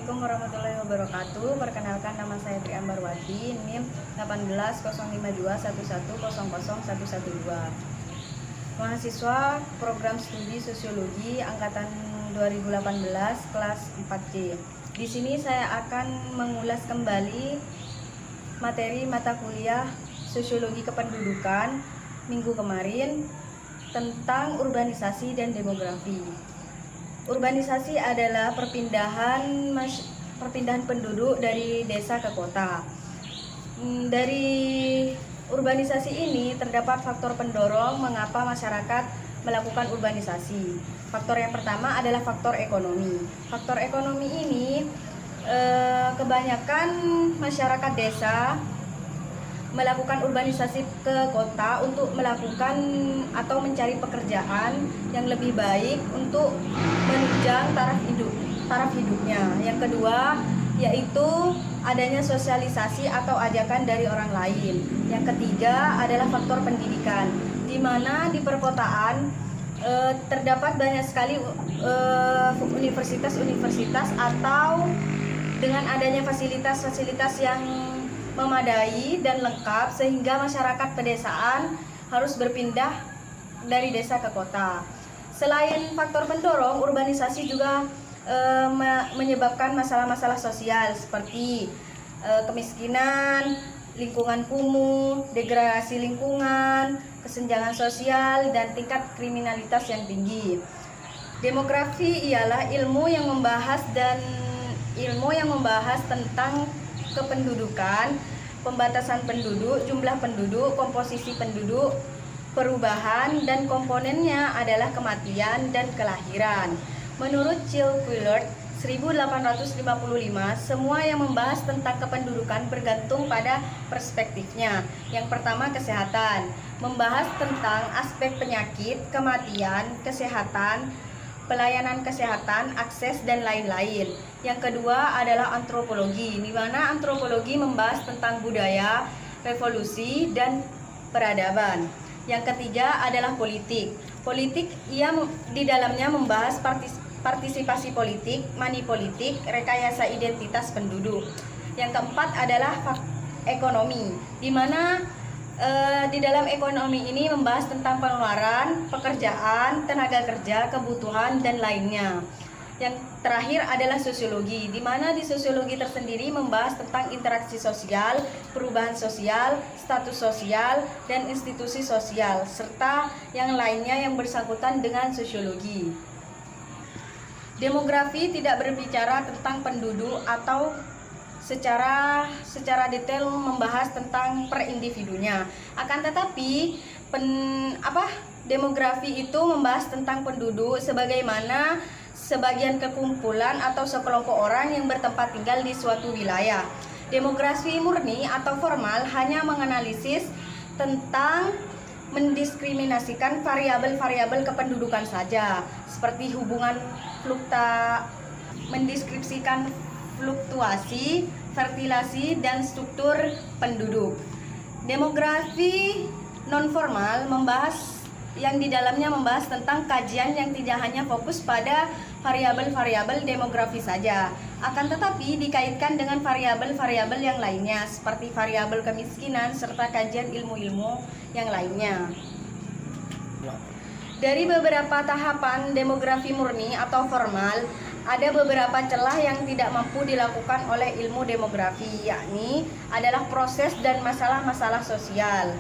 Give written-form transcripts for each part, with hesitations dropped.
Assalamualaikum warahmatullahi wabarakatuh. Perkenalkan, nama saya Tri Ambarwati, NIM 1805211000012. Mahasiswa Program Studi Sosiologi angkatan 2018 kelas 4C. Di sini saya akan mengulas kembali materi mata kuliah Sosiologi Kependudukan minggu kemarin tentang urbanisasi dan demografi. Urbanisasi adalah perpindahan penduduk dari desa ke kota. Dari urbanisasi ini terdapat faktor pendorong mengapa masyarakat melakukan urbanisasi. Faktor yang pertama adalah faktor ekonomi. Faktor ekonomi ini kebanyakan masyarakat desa melakukan urbanisasi ke kota untuk melakukan atau mencari pekerjaan yang lebih baik untuk menunjang taraf hidupnya. Yang kedua yaitu adanya sosialisasi atau ajakan dari orang lain. Yang ketiga adalah faktor pendidikan, di mana di perkotaan terdapat banyak sekali universitas-universitas atau dengan adanya fasilitas-fasilitas yang memadai dan lengkap sehingga masyarakat pedesaan harus berpindah dari desa ke kota. Selain faktor pendorong, urbanisasi juga menyebabkan masalah-masalah sosial seperti kemiskinan, lingkungan kumuh, degradasi lingkungan, kesenjangan sosial, dan tingkat kriminalitas yang tinggi. Demografi ialah ilmu yang membahas tentang kependudukan, pembatasan penduduk, jumlah penduduk, komposisi penduduk, perubahan, dan komponennya adalah kematian dan kelahiran. Menurut Chilquillard 1855, semua yang membahas tentang kependudukan bergantung pada perspektifnya. Yang pertama, kesehatan, membahas tentang aspek penyakit, kematian, kesehatan, pelayanan kesehatan, akses, dan lain-lain. Yang kedua adalah antropologi, di mana antropologi membahas tentang budaya, revolusi, dan peradaban. Yang ketiga adalah politik. Politik di dalamnya membahas partisipasi politik, money politik, rekayasa identitas penduduk. Yang keempat adalah ekonomi, di mana di dalam ekonomi ini membahas tentang pengeluaran, pekerjaan, tenaga kerja, kebutuhan, dan lainnya. Yang terakhir adalah sosiologi, di mana di sosiologi tersendiri membahas tentang interaksi sosial, perubahan sosial, status sosial, dan institusi sosial, serta yang lainnya yang bersangkutan dengan sosiologi. Demografi tidak berbicara tentang penduduk atau secara detail membahas tentang per individunya. Akan tetapi demografi itu membahas tentang penduduk sebagaimana sebagian kekumpulan atau sekelompok orang yang bertempat tinggal di suatu wilayah. Demografi murni atau formal hanya menganalisis tentang mendiskriminasikan variabel-variabel kependudukan saja, seperti hubungan mendeskripsikan fluktuasi, fertilasi, dan struktur penduduk. Demografi non-formal yang di dalamnya membahas tentang kajian yang tidak hanya fokus pada variabel-variabel demografi saja, akan tetapi dikaitkan dengan variabel-variabel yang lainnya seperti variabel kemiskinan serta kajian ilmu-ilmu yang lainnya. Dari beberapa tahapan demografi murni atau formal, ada beberapa celah yang tidak mampu dilakukan oleh ilmu demografi, yakni adalah proses dan masalah-masalah sosial.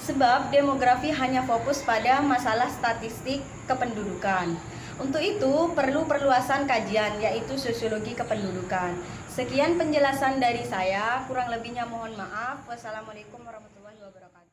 Sebab demografi hanya fokus pada masalah statistik kependudukan. Untuk itu perlu perluasan kajian, yaitu sosiologi kependudukan. Sekian penjelasan dari saya, kurang lebihnya mohon maaf. Wassalamualaikum warahmatullahi wabarakatuh.